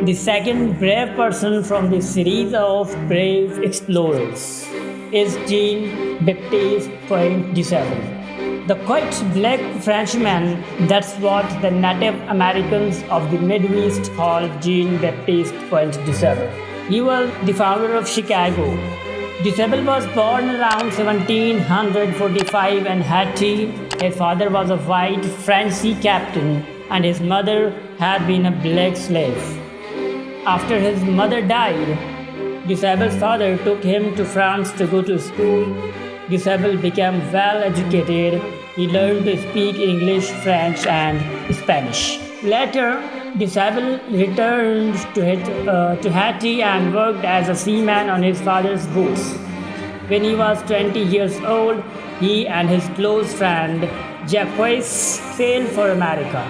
The second brave person from the series of brave explorers is Jean Baptiste Point Disable. The quiet black Frenchman, that's what the Native Americans of the Midwest call Jean Baptiste Point Disable. He was the founder of Chicago. Disable was born around 1745 in Haiti. His father was a white French sea captain and his mother had been a black slave. After his mother died, Disable's father took him to France to go to school. Disable became well educated. He learned to speak English, French, and Spanish. Later, Disable returned to Haiti and worked as a seaman on his father's boats. When he was 20 years old, he and his close friend Jacques sailed for America.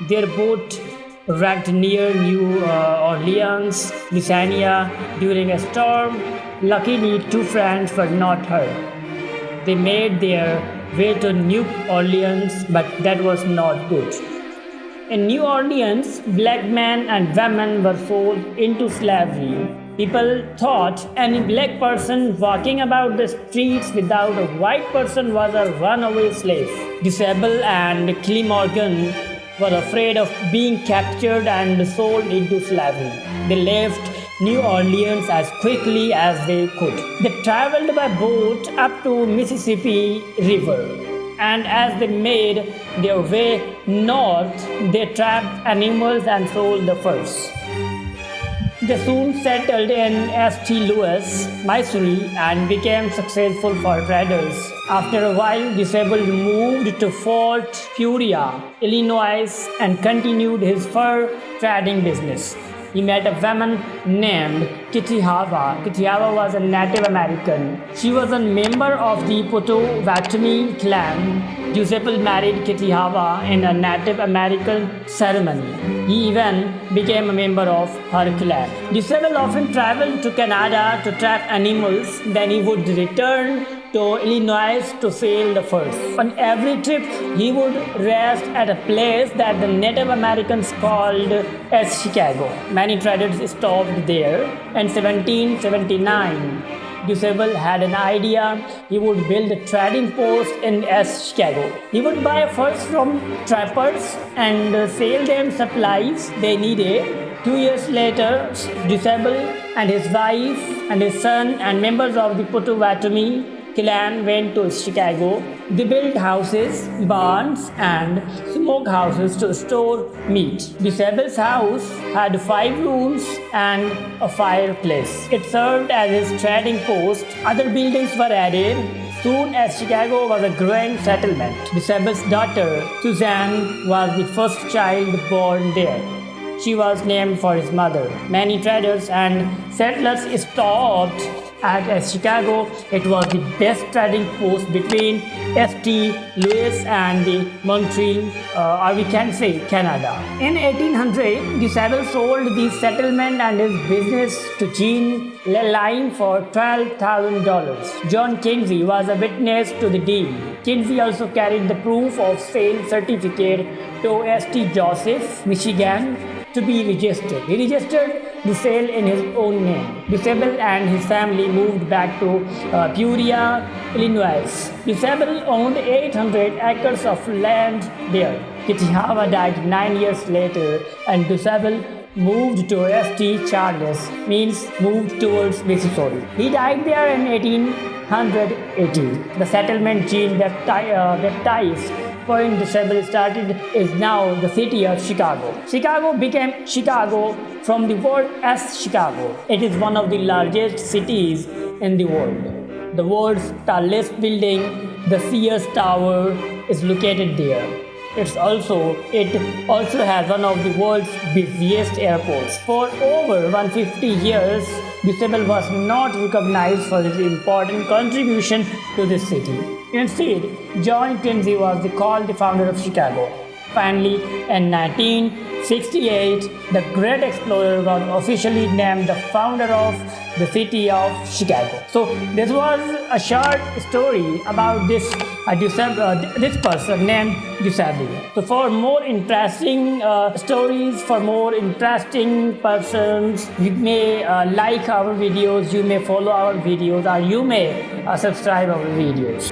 Their boat wrecked near New Orleans, Louisiana during a storm. Luckily, two friends were not hurt. They made their way to New Orleans, but that was not good. In New Orleans, black men and women were sold into slavery. People thought any black person walking about the streets without a white person was a runaway slave. Disable and Kelly Morgan were afraid of being captured and sold into slavery. They left New Orleans as quickly as they could. They traveled by boat up to Mississippi River, and as they made their way north, they trapped animals and sold the furs. They soon settled in St. Louis, Missouri, and became successful fur traders. After a while, Disable moved to Fort Peoria, Illinois, and continued his fur trading business. He met a woman named Kitty Hava. Kitty Hava was a Native American. She was a member of the Potawatomi clan. Disable married Kitty Hava in a Native American ceremony. He even became a member of her clan. Disable often traveled to Canada to trap animals. Then he would return to Illinois to sell the furs. On every trip, he would rest at a place that the Native Americans called as Chicago. Many traders stopped there. In 1779, Disable had an idea. He would build a trading post in Chicago. He would buy furs from trappers and sell them supplies they needed. 2 years later, Disable and his wife and his son and members of the Potawatomi clan went to Chicago. They built houses, barns, and smokehouses to store meat. Disable's house had 5 rooms and a fireplace. It served as his trading post. Other buildings were added. Soon as Chicago was a growing settlement. Disable's daughter, Suzanne, was the first child born there. She was named for his mother. Many traders and settlers stopped at Chicago. It was the best trading post between St. Louis and the Montreal, or we can say Canada. In 1800, Disable sold the settlement and his business to Jean Line for $12,000. John Kinsey was a witness to the deal. Kinsey also carried the proof of sale certificate to St. Joseph, Michigan, to be registered. He registered the sale in his own name. Disable and his family moved back to Peoria, Illinois. Disable owned 800 acres of land there. Kitty Hava died 9 years later, and Disable moved to St. Charles, means moved towards Missouri. He died there in 1880. The settlement Jean Baptiste Point Disable started is now the city of Chicago. Chicago became Chicago from the word as Chicago. It is one of the largest cities in the world. The world's tallest building, the Sears Tower, is located there. It also has one of the world's busiest airports. For over 150 years, Disable was not recognized for his important contribution to this city. Instead, John Kinsey was called the founder of Chicago. Finally, in 1968, the great explorer was officially named the founder of the city of Chicago. So this was a short story about this this person named Giuseppe. So for more interesting stories, for more interesting persons, you may like our videos, you may follow our videos, or you may subscribe our videos.